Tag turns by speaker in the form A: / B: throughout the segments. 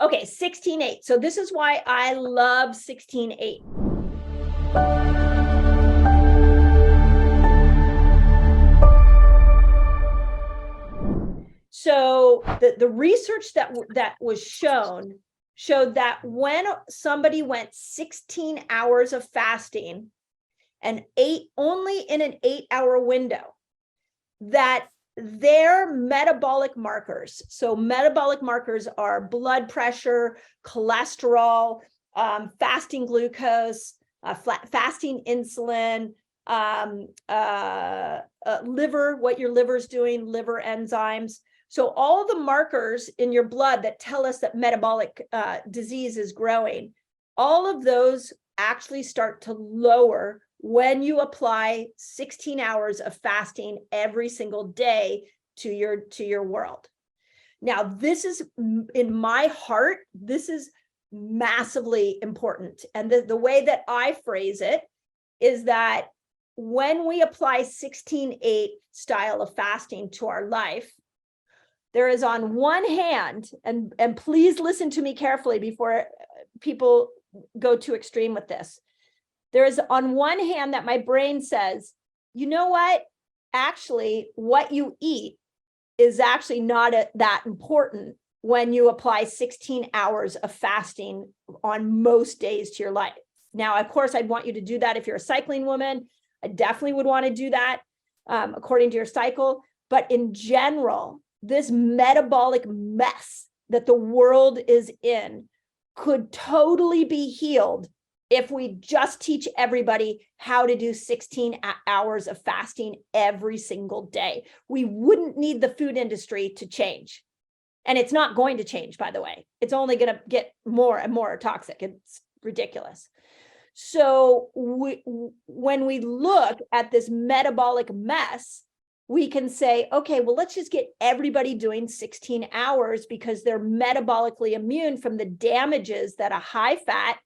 A: Okay, 16-8. So this is why I love 16-8. So the research that was showed that when somebody went 16 hours of fasting and ate only in an 8-hour window, that their metabolic markers, so metabolic markers are blood pressure, cholesterol, fasting glucose, fasting insulin, liver, what your liver's doing, liver enzymes. So all the markers in your blood that tell us that metabolic disease is growing, all of those actually start to lower when you apply 16 hours of fasting every single day to your world. Now, this is, in my heart, this is massively important. And the way that I phrase it is that when we apply 16-8 style of fasting to our life, there is on one hand, and please listen to me carefully before people go too extreme with this. There is on one hand that my brain says, you know what? Actually, what you eat is actually not that important when you apply 16 hours of fasting on most days to your life. Now, of course, I'd want you to do that if you're a cycling woman. I definitely would want to do that according to your cycle. But in general, this metabolic mess that the world is in could totally be healed if we just teach everybody how to do 16 hours of fasting every single day. We wouldn't need the food industry to change. And it's not going to change, by the way. It's only going to get more and more toxic. It's ridiculous. So when we look at this metabolic mess, we can say, okay, well, let's just get everybody doing 16 hours because they're metabolically immune from the damages that a high fat,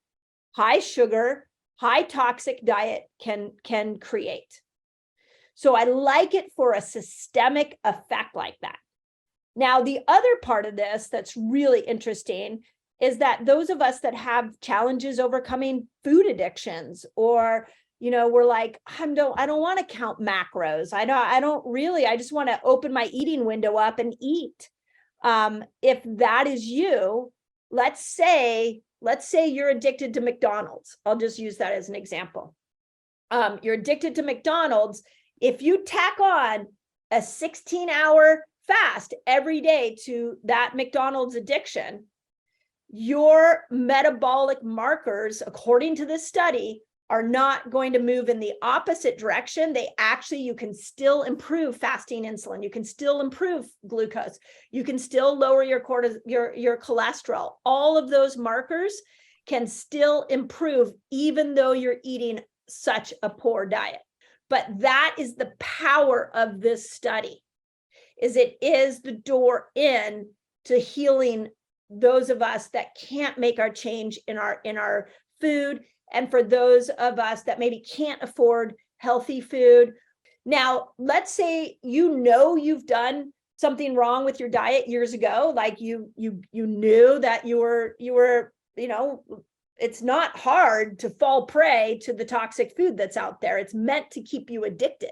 A: high sugar, high toxic diet can create. So I like it for a systemic effect like that. Now, the other part of this that's really interesting is that those of us that have challenges overcoming food addictions, or, you know, we're like, I don't want to count macros. I just want to open my eating window up and eat. If that is you, let's say you're addicted to McDonald's. I'll just use that as an example. You're addicted to McDonald's. If you tack on a 16-hour fast every day to that McDonald's addiction, your metabolic markers, according to this study, are not going to move in the opposite direction. You can still improve fasting insulin. You can still improve glucose. You can still lower your cholesterol. All of those markers can still improve even though you're eating such a poor diet. But that is the power of this study, is it is the door in to healing those of us that can't make our change in our food, and for those of us that maybe can't afford healthy food. Now, let's say you've done something wrong with your diet years ago, like you knew that you were it's not hard to fall prey to the toxic food that's out there. It's meant to keep you addicted.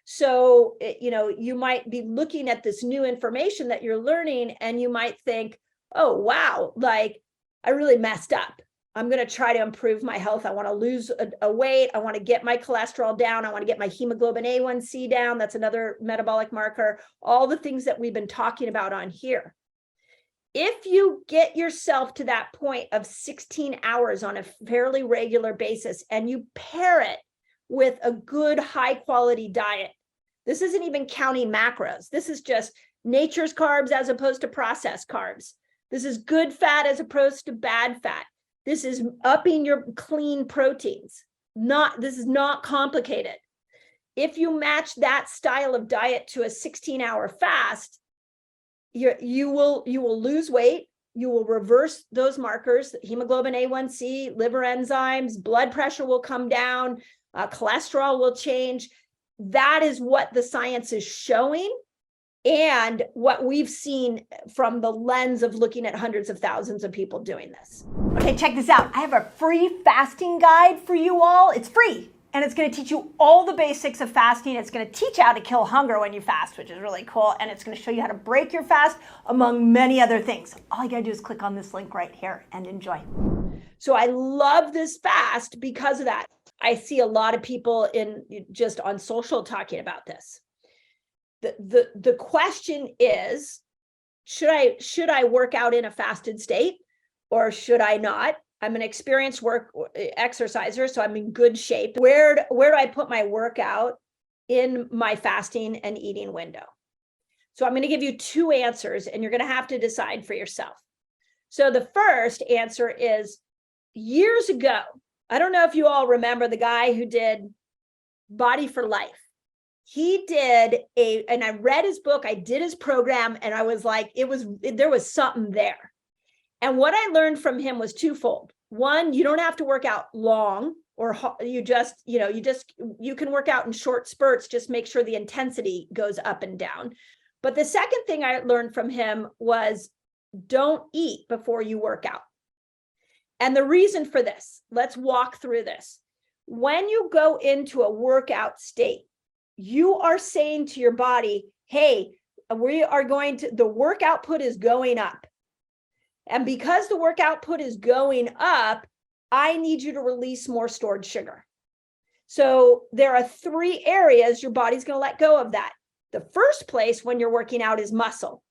A: So, you might be looking at this new information that you're learning, and you might think, oh, wow, like I really messed up. I'm going to try to improve my health. I want to lose a weight. I want to get my cholesterol down. I want to get my hemoglobin A1C down. That's another metabolic marker. All the things that we've been talking about on here. If you get yourself to that point of 16 hours on a fairly regular basis, and you pair it with a good high quality diet, this isn't even counting macros. This is just nature's carbs as opposed to processed carbs. This is good fat as opposed to bad fat. This is upping your clean proteins. This is not complicated. If you match that style of diet to a 16-hour fast, you will lose weight. You will reverse those markers, hemoglobin A1C, liver enzymes, blood pressure will come down, cholesterol will change. That is what the science is showing. and what we've seen from the lens of looking at hundreds of thousands of people doing this.
B: Okay, check this out. I have a free fasting guide for you all. It's free, and it's going to teach you all the basics of fasting. It's going to teach you how to kill hunger when you fast, which is really cool, and it's going to show you how to break your fast, among many other things. All you got to do is click on this link right here and enjoy.
A: So I love this fast because of that. I see a lot of people just on social talking about this. The question is, should I work out in a fasted state or should I not? I'm an experienced exerciser, so I'm in good shape. Where do I put my workout in my fasting and eating window? So I'm going to give you two answers, and you're going to have to decide for yourself. So the first answer is, years ago, I don't know if you all remember the guy who did Body for Life. He did and I read his book, I did his program, and I was like, there was something there. And what I learned from him was twofold. One, you don't have to work out long, or you can work out in short spurts, just make sure the intensity goes up and down. But the second thing I learned from him was, don't eat before you work out. And the reason for this, let's walk through this. When you go into a workout state, you are saying to your body, hey, the work output is going up. And because the work output is going up, I need you to release more stored sugar. So there are three areas your body's going to let go of that. The first place when you're working out is muscle.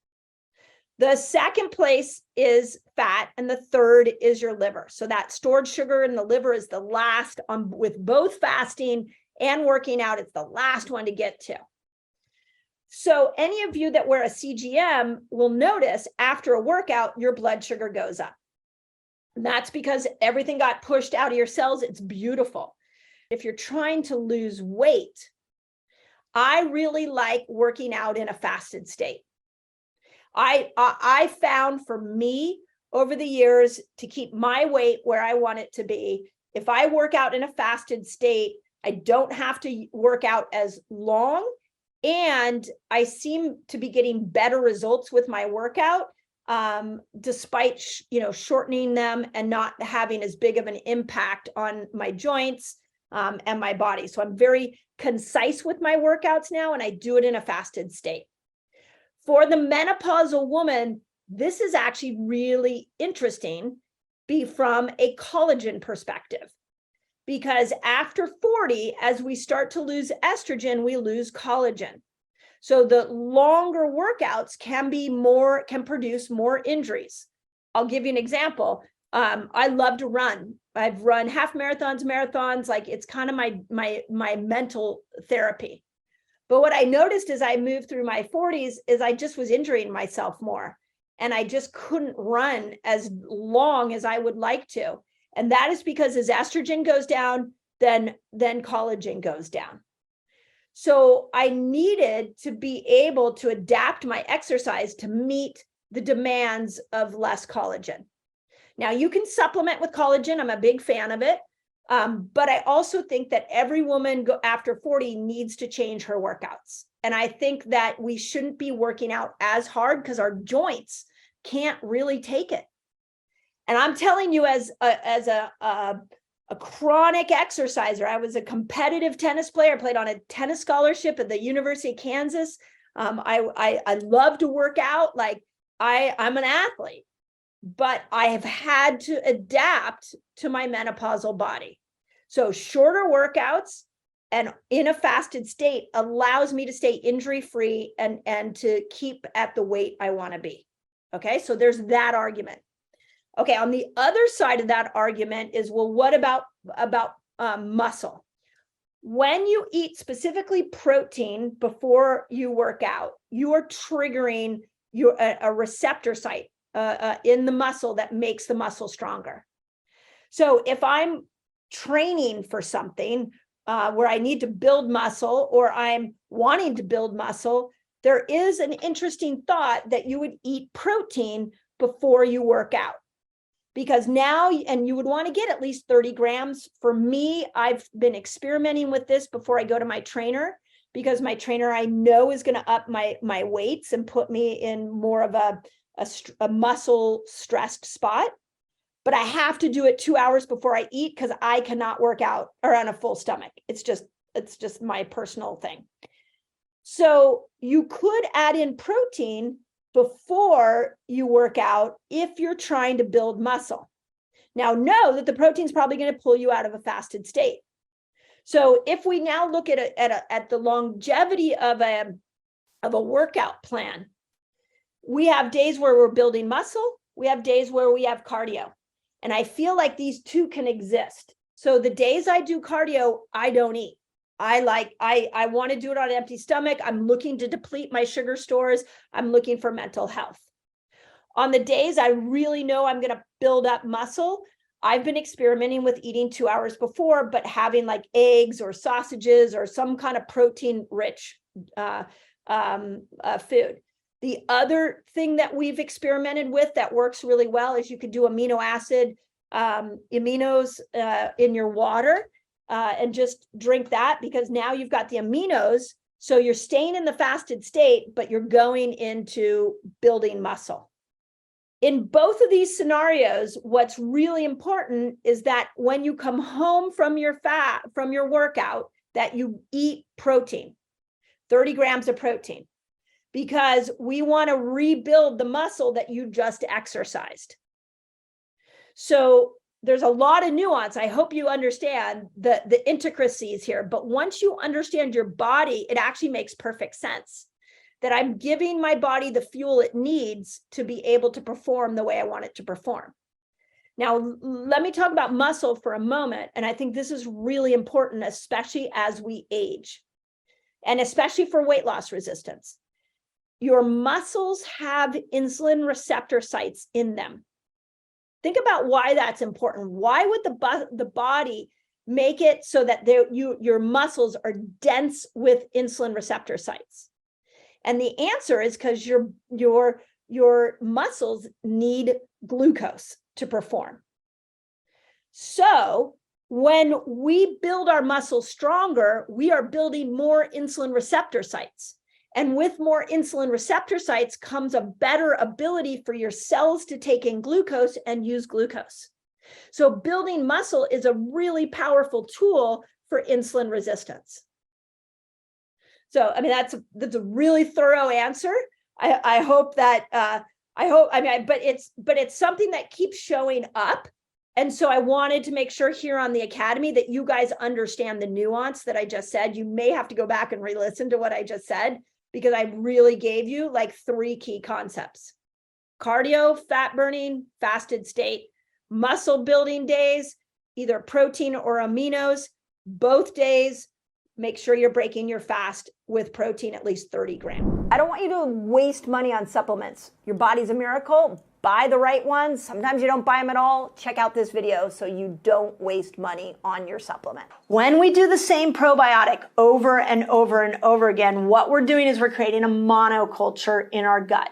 A: The second place is fat, and the third is your liver. So that stored sugar in the liver is the last with both fasting and working out. It's the last one to get to. So any of you that wear a CGM will notice after a workout, your blood sugar goes up. And that's because everything got pushed out of your cells. It's beautiful. If you're trying to lose weight, I really like working out in a fasted state. I found for me over the years, to keep my weight where I want it to be, if I work out in a fasted state, I don't have to work out as long, and I seem to be getting better results with my workout, despite shortening them and not having as big of an impact on my joints and my body. So I'm very concise with my workouts now, and I do it in a fasted state. For the menopausal woman, this is actually really interesting from a collagen perspective, because after 40, as we start to lose estrogen, we lose collagen. So the longer workouts can produce more injuries. I'll give you an example. I love to run. I've run half marathons, like it's kind of my mental therapy. But what I noticed as I moved through my 40s is I just was injuring myself more, and I just couldn't run as long as I would like to. And that is because as estrogen goes down, then collagen goes down. So I needed to be able to adapt my exercise to meet the demands of less collagen. Now, you can supplement with collagen. I'm a big fan of it. But I also think that every woman after 40 needs to change her workouts. And I think that we shouldn't be working out as hard because our joints can't really take it. And I'm telling you, as a chronic exerciser, I was a competitive tennis player, played on a tennis scholarship at the University of Kansas. I love to work out. Like I'm an athlete, but I have had to adapt to my menopausal body. So shorter workouts and in a fasted state allows me to stay injury-free and to keep at the weight I want to be. Okay, so there's that argument. Okay, on the other side of that argument is, well, what about muscle? When you eat specifically protein before you work out, you are triggering a receptor site in the muscle that makes the muscle stronger. So if I'm training for something where I need to build muscle, or I'm wanting to build muscle, there is an interesting thought that you would eat protein before you work out. Because now, and you would want to get at least 30 grams. For me, I've been experimenting with this before I go to my trainer, because my trainer I know is going to up my weights and put me in more of a muscle stressed spot. But I have to do it 2 hours before I eat because I cannot work out or on a full stomach. It's just my personal thing. So you could add in protein before you work out if you're trying to build muscle. Now, know that the protein is probably going to pull you out of a fasted state. So if we now look at the longevity of a workout plan, we have days where we're building muscle. We have days where we have cardio. And I feel like these two can exist. So the days I do cardio, I don't eat. I want to do it on an empty stomach. I'm looking to deplete my sugar stores. I'm looking for mental health. On the days I really know I'm going to build up muscle, I've been experimenting with eating 2 hours before, but having like eggs or sausages or some kind of protein rich food. The other thing that we've experimented with that works really well is you could do amino acid aminos in your water and just drink that, because now you've got the aminos. So you're staying in the fasted state, but you're going into building muscle. In both of these scenarios, what's really important is that when you come home from your workout, that you eat protein, 30 grams of protein, because we want to rebuild the muscle that you just exercised. So there's a lot of nuance. I hope you understand the intricacies here, but once you understand your body, it actually makes perfect sense that I'm giving my body the fuel it needs to be able to perform the way I want it to perform. Now, let me talk about muscle for a moment. And I think this is really important, especially as we age, and especially for weight loss resistance. Your muscles have insulin receptor sites in them. Think about why that's important. Why would the body make it so that your muscles are dense with insulin receptor sites? And the answer is because your muscles need glucose to perform. So when we build our muscles stronger, we are building more insulin receptor sites. And with more insulin receptor sites comes a better ability for your cells to take in glucose and use glucose. So building muscle is a really powerful tool for insulin resistance. So, I mean, that's a really thorough answer. I hope that, but it's something that keeps showing up. And so I wanted to make sure here on the Academy that you guys understand the nuance that I just said. You may have to go back and re-listen to what I just said, because I really gave you like 3 key concepts: cardio, fat burning, fasted state, muscle building days, either protein or aminos, both days. Make sure you're breaking your fast with protein, at least 30 grams.
B: I don't want you to waste money on supplements. Your body's a miracle. Buy the right ones. Sometimes you don't buy them at all. Check out this video so you don't waste money on your supplement. When we do the same probiotic over and over and over again, what we're doing is we're creating a monoculture in our gut.